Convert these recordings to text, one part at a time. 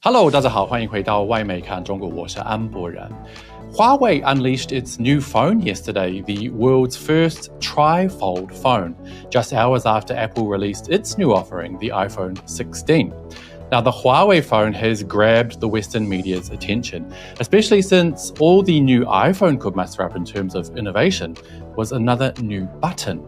Hello， 大家好，欢迎回到外媒看中国，我是安博然。Huawei unleashed its new phone yesterday, the world's first trifold phone, just hours after Apple released its new offering, the iPhone 16. Now, the Huawei phone has grabbed the Western media's attention, especially since all the new iPhone could muster up in terms of innovation was another new button.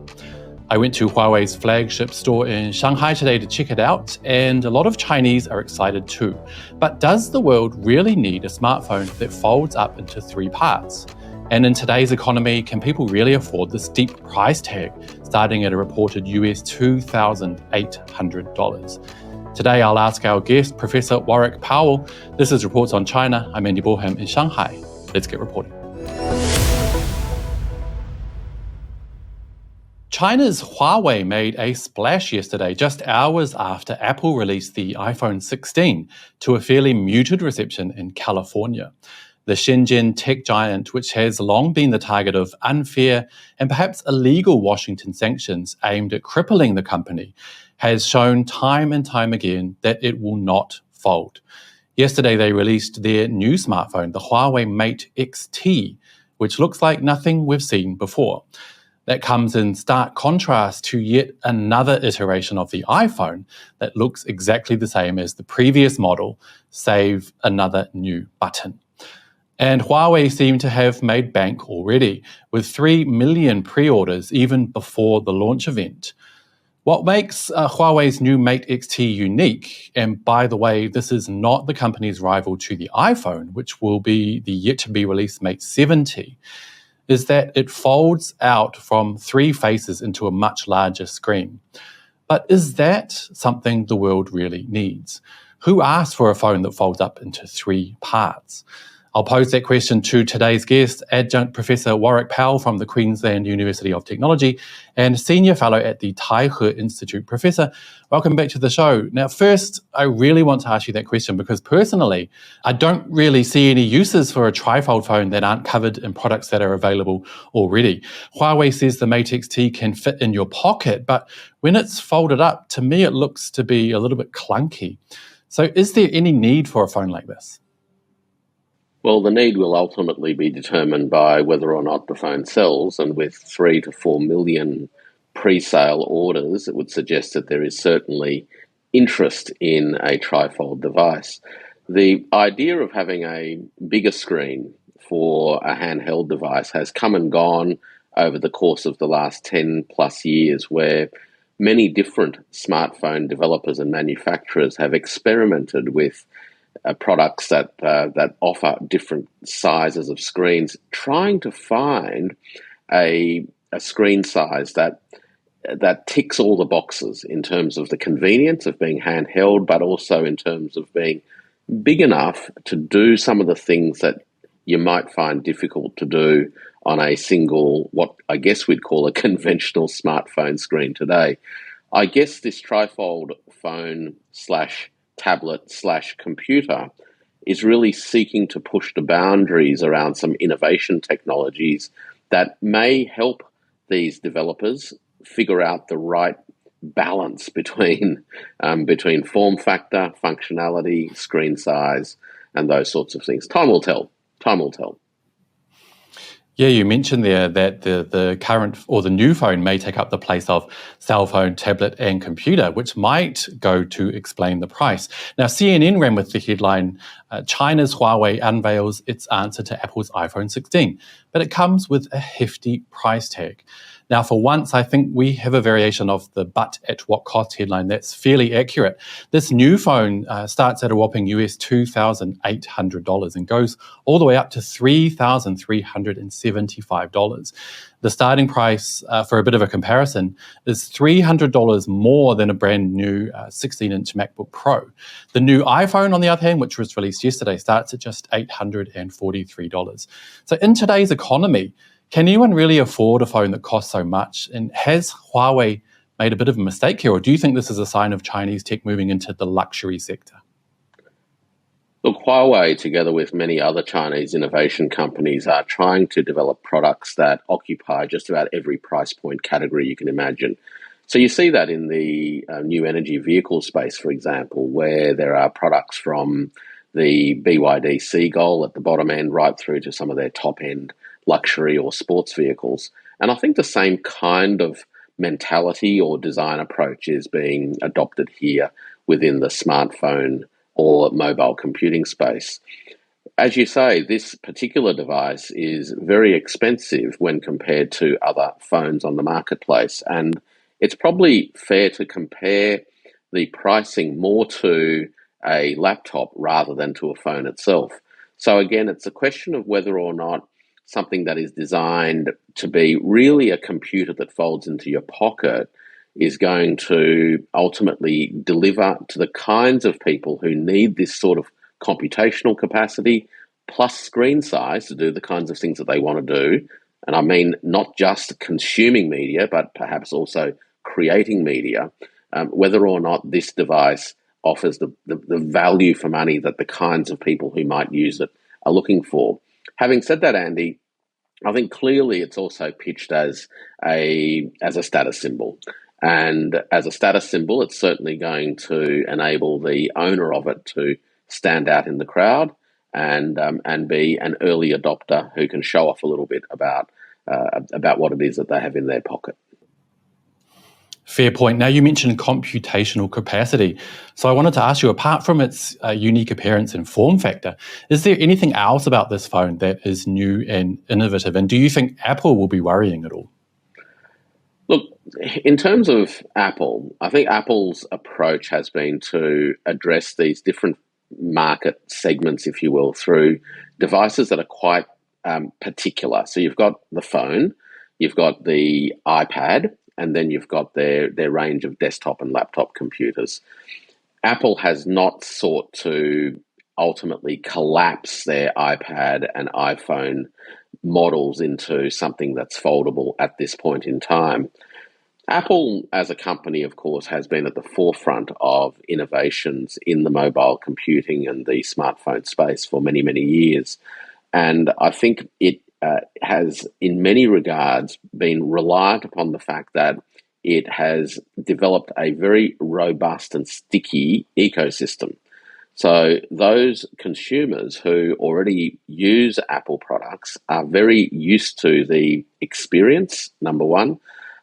I went to Huawei's flagship store in Shanghai today to check it out, and a lot of Chinese are excited too. But does the world really need a smartphone that folds up into three parts? And in today's economy, can people really afford this steep price tag, starting at a reported US $2,800? Today, I'll ask our guest, Professor Warwick Powell. This is Reports on China. I'm Andy Boreham in Shanghai. Let's get reporting. China's Huawei made a splash yesterday, just hours after Apple released the iPhone 16 to a fairly muted reception in California. The Shenzhen tech giant, which has long been the target of unfair and perhaps illegal Washington sanctions aimed at crippling the company, has shown time and time again that it will not fold. Yesterday, they released their new smartphone, the Huawei Mate XT, which looks like nothing we've seen before. That comes in stark contrast to yet another iteration of the iPhone that looks exactly the same as the previous model, save another new button. And Huawei seem to have made bank already, with 3 million pre-orders even before the launch event. What makes Huawei's new Mate XT unique, and by the way, this is not the company's rival to the iPhone, which will be the yet-to-be-released Mate 70, is that it folds out from three faces into a much larger screen. But is that something the world really needs? Who asked for a phone that folds up into three parts? I'll pose that question to today's guest, Adjunct Professor Warwick Powell from the Queensland University of Technology and Senior Fellow at the Taihe Institute. Professor, welcome back to the show. Now, first, I really want to ask you that question because personally, I don't really see any uses for a trifold phone that aren't covered in products that are available already. Huawei says the Mate XT can fit in your pocket, but when it's folded up, to me, it looks to be a little bit clunky. So is there any need for a phone like this? Well, the need will ultimately be determined by whether or not the phone sells, and with 3 to 4 million pre-sale orders, it would suggest that there is certainly interest in a trifold device. The idea of having a bigger screen for a handheld device has come and gone over the course of the last 10 plus years, where many different smartphone developers and manufacturers have experimented with products that offer different sizes of screens, trying to find a screen size that ticks all the boxes in terms of the convenience of being handheld, but also in terms of being big enough to do some of the things that you might find difficult to do on a single, what I guess we'd call a conventional smartphone screen today. I guess this trifold phone / tablet / computer is really seeking to push the boundaries around some innovation technologies that may help these developers figure out the right balance between form factor, functionality, screen size, and those sorts of things. Time will tell. Time will tell. Yeah, you mentioned there that the current or the new phone may take up the place of cell phone, tablet, and computer, which might go to explain the price. Now, CNN ran with the headline, China's Huawei unveils its answer to Apple's iPhone 16, but it comes with a hefty price tag. Now, for once, I think we have a variation of the but at what cost headline that's fairly accurate. This new phone starts at a whopping US $2,800 and goes all the way up to $3,375. The starting price, for a bit of a comparison, is $300 more than a brand new 16-inch MacBook Pro. The new iPhone, on the other hand, which was released yesterday, starts at just $843. So in today's economy, can anyone really afford a phone that costs so much? And has Huawei made a bit of a mistake here? Or do you think this is a sign of Chinese tech moving into the luxury sector? Look, Huawei, together with many other Chinese innovation companies, are trying to develop products that occupy just about every price point category you can imagine. So you see that in the new energy vehicle space, for example, where there are products from the BYD Seagull at the bottom end right through to some of their top end luxury or sports vehicles. And I think the same kind of mentality or design approach is being adopted here within the smartphone or mobile computing space. As you say, this particular device is very expensive when compared to other phones on the marketplace. And it's probably fair to compare the pricing more to a laptop rather than to a phone itself. So again, it's a question of whether or not something that is designed to be really a computer that folds into your pocket is going to ultimately deliver to the kinds of people who need this sort of computational capacity plus screen size to do the kinds of things that they want to do. And I mean, not just consuming media, but perhaps also creating media, whether or not this device offers the value for money that the kinds of people who might use it are looking for. Having said that, Andy, I think clearly it's also pitched as a status symbol. And as a status symbol, it's certainly going to enable the owner of it to stand out in the crowd and be an early adopter who can show off a little bit about what it is that they have in their pocket. Fair point. Now, you mentioned computational capacity. So I wanted to ask you, apart from its unique appearance and form factor, is there anything else about this phone that is new and innovative? And do you think Apple will be worrying at all? Look, in terms of Apple, I think Apple's approach has been to address these different market segments, if you will, through devices that are quite particular. So you've got the phone, you've got the iPad, and then you've got their range of desktop and laptop computers. Apple has not sought to ultimately collapse their iPad and iPhone models into something that's foldable at this point in time. Apple, as a company, of course, has been at the forefront of innovations in the mobile computing and the smartphone space for many, many years. And I think it has, in many regards, been reliant upon the fact that it has developed a very robust and sticky ecosystem. So those consumers who already use Apple products are very used to the experience, number one,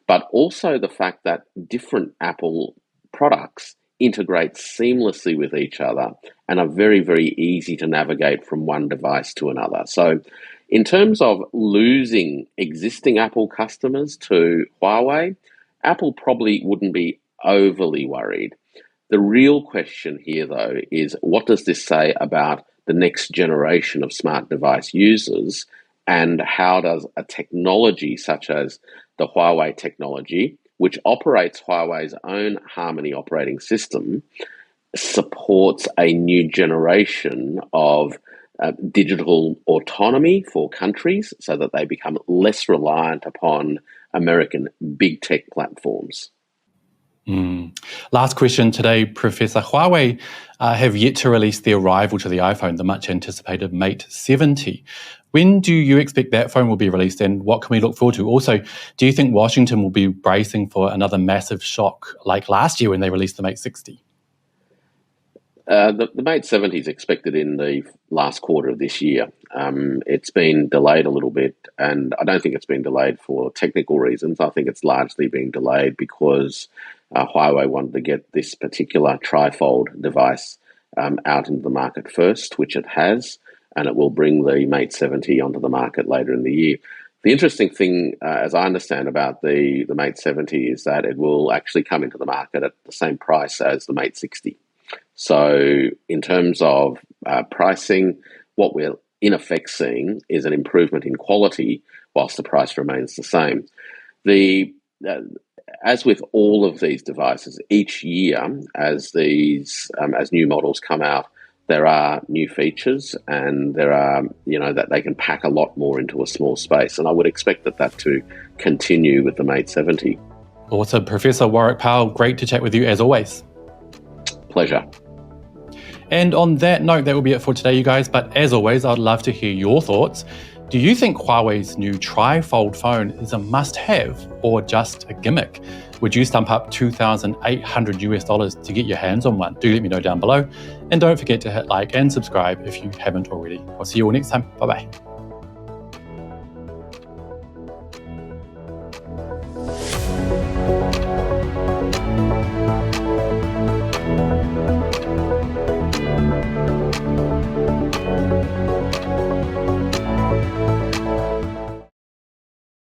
but also the fact that different Apple products integrate seamlessly with each other and are very, very easy to navigate from one device to another. So in terms of losing existing Apple customers to Huawei, Apple probably wouldn't be overly worried. The real question here, though, is what does this say about the next generation of smart device users, and how does a technology such as the Huawei technology, which operates Huawei's own Harmony operating system, supports a new generation of digital autonomy for countries so that they become less reliant upon American big tech platforms. Last question today, Professor. Huawei have yet to release their rival to the iPhone, the much anticipated Mate 70. When do you expect that phone will be released, and what can we look forward to? Also, do you think Washington will be bracing for another massive shock like last year when they released the Mate 60? The Mate 70 is expected in the last quarter of this year. It's been delayed a little bit, and I don't think it's been delayed for technical reasons. I think it's largely been delayed because Huawei wanted to get this particular trifold device out into the market first, which it has, and it will bring the Mate 70 onto the market later in the year. The interesting thing, as I understand about the Mate 70, is that it will actually come into the market at the same price as the Mate 60. So in terms of pricing, what we're in effect seeing is an improvement in quality whilst the price remains the same. As with all of these devices, each year as new models come out, there are new features, and there are, that they can pack a lot more into a small space. And I would expect that to continue with the Mate 70. Awesome. Professor Warwick Powell, great to chat with you as always. Pleasure. And on that note, that will be it for today, you guys. But as always, I'd love to hear your thoughts. Do you think Huawei's new trifold phone is a must-have or just a gimmick? Would you stump up $2,800 to get your hands on one? Do let me know down below. And don't forget to hit like and subscribe if you haven't already. I'll see you all next time. Bye-bye.